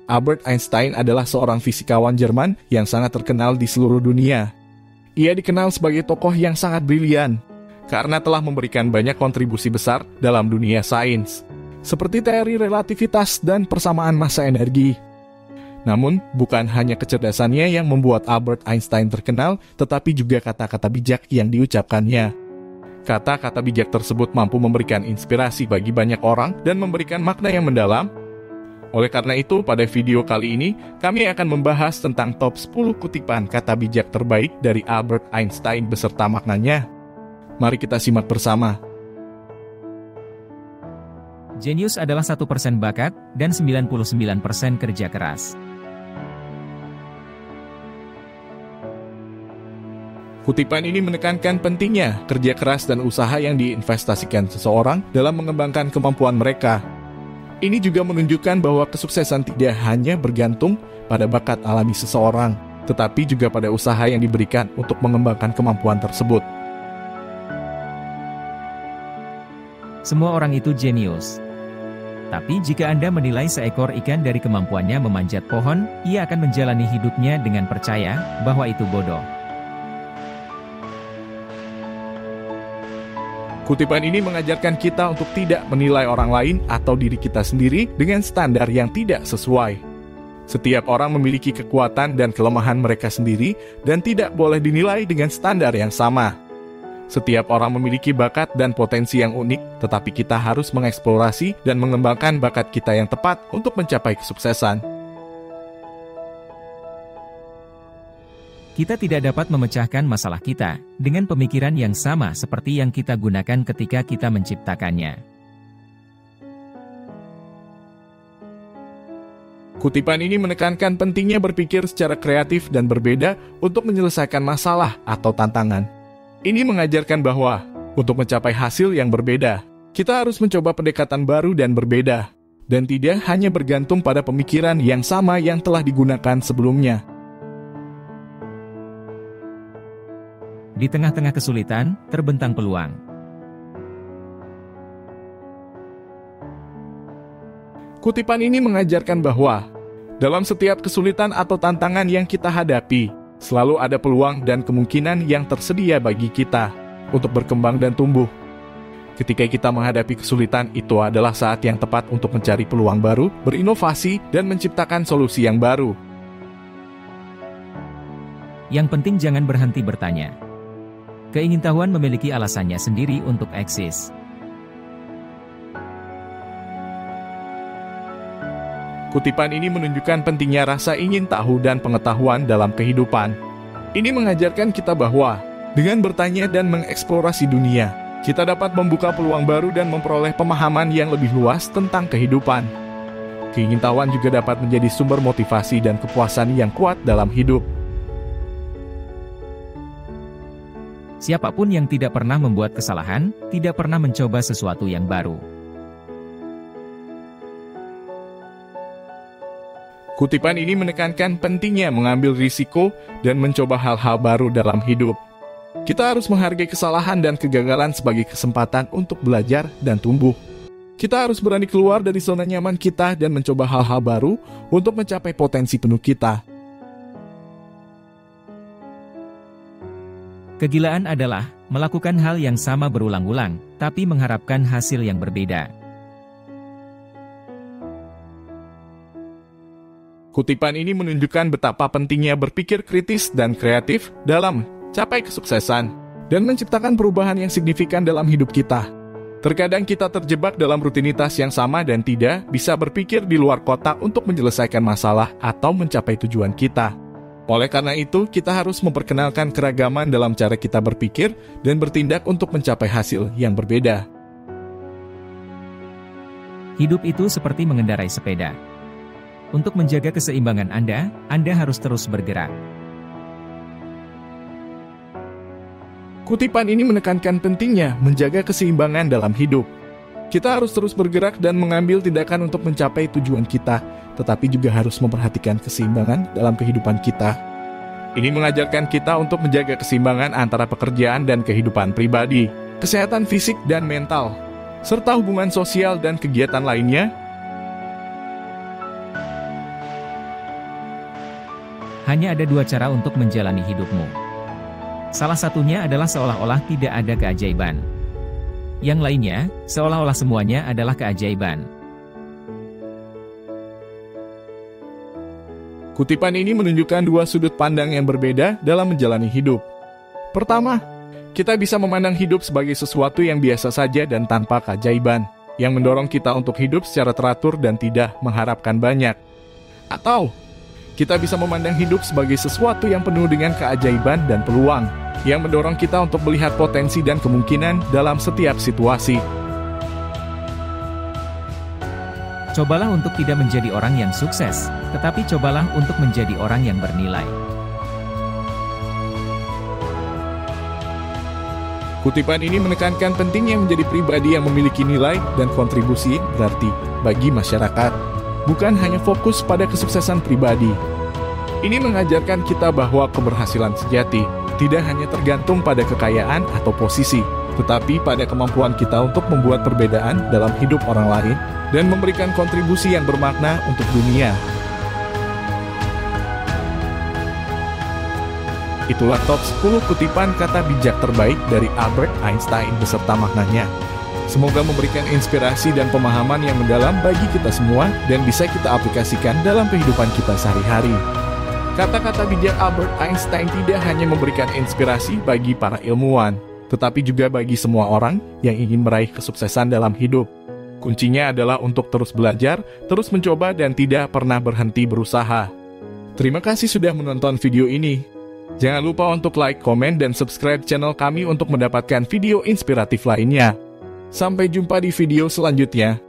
Albert Einstein adalah seorang fisikawan Jerman yang sangat terkenal di seluruh dunia. Ia dikenal sebagai tokoh yang sangat brilian karena telah memberikan banyak kontribusi besar dalam dunia sains, seperti teori relativitas dan persamaan massa energi. Namun, bukan hanya kecerdasannya yang membuat Albert Einstein terkenal, tetapi juga kata-kata bijak yang diucapkannya. Kata-kata bijak tersebut mampu memberikan inspirasi bagi banyak orang dan memberikan makna yang mendalam. Oleh karena itu, pada video kali ini, kami akan membahas tentang top 10 kutipan kata bijak terbaik dari Albert Einstein beserta maknanya. Mari kita simak bersama. Jenius adalah 1% bakat, dan 99% kerja keras. Kutipan ini menekankan pentingnya kerja keras dan usaha yang diinvestasikan seseorang dalam mengembangkan kemampuan mereka. Ini juga menunjukkan bahwa kesuksesan tidak hanya bergantung pada bakat alami seseorang, tetapi juga pada usaha yang diberikan untuk mengembangkan kemampuan tersebut. Semua orang itu jenius. Tapi jika Anda menilai seekor ikan dari kemampuannya memanjat pohon, ia akan menjalani hidupnya dengan percaya bahwa itu bodoh. Kutipan ini mengajarkan kita untuk tidak menilai orang lain atau diri kita sendiri dengan standar yang tidak sesuai. Setiap orang memiliki kekuatan dan kelemahan mereka sendiri dan tidak boleh dinilai dengan standar yang sama. Setiap orang memiliki bakat dan potensi yang unik, tetapi kita harus mengeksplorasi dan mengembangkan bakat kita yang tepat untuk mencapai kesuksesan. Kita tidak dapat memecahkan masalah kita dengan pemikiran yang sama seperti yang kita gunakan ketika kita menciptakannya. Kutipan ini menekankan pentingnya berpikir secara kreatif dan berbeda untuk menyelesaikan masalah atau tantangan. Ini mengajarkan bahwa, untuk mencapai hasil yang berbeda, kita harus mencoba pendekatan baru dan berbeda, dan tidak hanya bergantung pada pemikiran yang sama yang telah digunakan sebelumnya. Di tengah-tengah kesulitan, terbentang peluang. Kutipan ini mengajarkan bahwa, dalam setiap kesulitan atau tantangan yang kita hadapi, selalu ada peluang dan kemungkinan yang tersedia bagi kita untuk berkembang dan tumbuh. Ketika kita menghadapi kesulitan, itu adalah saat yang tepat untuk mencari peluang baru, berinovasi, dan menciptakan solusi yang baru. Yang penting jangan berhenti bertanya. Keingintahuan memiliki alasannya sendiri untuk eksis. Kutipan ini menunjukkan pentingnya rasa ingin tahu dan pengetahuan dalam kehidupan. Ini mengajarkan kita bahwa, dengan bertanya dan mengeksplorasi dunia, kita dapat membuka peluang baru dan memperoleh pemahaman yang lebih luas tentang kehidupan. Keingintahuan juga dapat menjadi sumber motivasi dan kepuasan yang kuat dalam hidup. Siapapun yang tidak pernah membuat kesalahan, tidak pernah mencoba sesuatu yang baru. Kutipan ini menekankan pentingnya mengambil risiko dan mencoba hal-hal baru dalam hidup. Kita harus menghargai kesalahan dan kegagalan sebagai kesempatan untuk belajar dan tumbuh. Kita harus berani keluar dari zona nyaman kita dan mencoba hal-hal baru untuk mencapai potensi penuh kita. Kegilaan adalah melakukan hal yang sama berulang-ulang, tapi mengharapkan hasil yang berbeda. Kutipan ini menunjukkan betapa pentingnya berpikir kritis dan kreatif dalam capai kesuksesan dan menciptakan perubahan yang signifikan dalam hidup kita. Terkadang kita terjebak dalam rutinitas yang sama dan tidak bisa berpikir di luar kotak untuk menyelesaikan masalah atau mencapai tujuan kita. Oleh karena itu, kita harus memperkenalkan keragaman dalam cara kita berpikir dan bertindak untuk mencapai hasil yang berbeda. Hidup itu seperti mengendarai sepeda. Untuk menjaga keseimbangan Anda harus terus bergerak. Kutipan ini menekankan pentingnya menjaga keseimbangan dalam hidup. Kita harus terus bergerak dan mengambil tindakan untuk mencapai tujuan kita, tetapi juga harus memperhatikan keseimbangan dalam kehidupan kita. Ini mengajarkan kita untuk menjaga keseimbangan antara pekerjaan dan kehidupan pribadi, kesehatan fisik dan mental, serta hubungan sosial dan kegiatan lainnya. Hanya ada dua cara untuk menjalani hidupmu. Salah satunya adalah seolah-olah tidak ada keajaiban. Yang lainnya, seolah-olah semuanya adalah keajaiban. Kutipan ini menunjukkan dua sudut pandang yang berbeda dalam menjalani hidup. Pertama, kita bisa memandang hidup sebagai sesuatu yang biasa saja dan tanpa keajaiban, yang mendorong kita untuk hidup secara teratur dan tidak mengharapkan banyak. Atau, kita bisa memandang hidup sebagai sesuatu yang penuh dengan keajaiban dan peluang, yang mendorong kita untuk melihat potensi dan kemungkinan dalam setiap situasi. Cobalah untuk tidak menjadi orang yang sukses, tetapi cobalah untuk menjadi orang yang bernilai. Kutipan ini menekankan pentingnya menjadi pribadi yang memiliki nilai dan kontribusi berarti bagi masyarakat, bukan hanya fokus pada kesuksesan pribadi. Ini mengajarkan kita bahwa keberhasilan sejati tidak hanya tergantung pada kekayaan atau posisi, tetapi pada kemampuan kita untuk membuat perbedaan dalam hidup orang lain dan memberikan kontribusi yang bermakna untuk dunia. Itulah top 10 kutipan kata bijak terbaik dari Albert Einstein beserta maknanya. Semoga memberikan inspirasi dan pemahaman yang mendalam bagi kita semua dan bisa kita aplikasikan dalam kehidupan kita sehari-hari. Kata-kata bijak Albert Einstein tidak hanya memberikan inspirasi bagi para ilmuwan, tetapi juga bagi semua orang yang ingin meraih kesuksesan dalam hidup. Kuncinya adalah untuk terus belajar, terus mencoba, dan tidak pernah berhenti berusaha. Terima kasih sudah menonton video ini. Jangan lupa untuk like, komen, dan subscribe channel kami untuk mendapatkan video inspiratif lainnya. Sampai jumpa di video selanjutnya.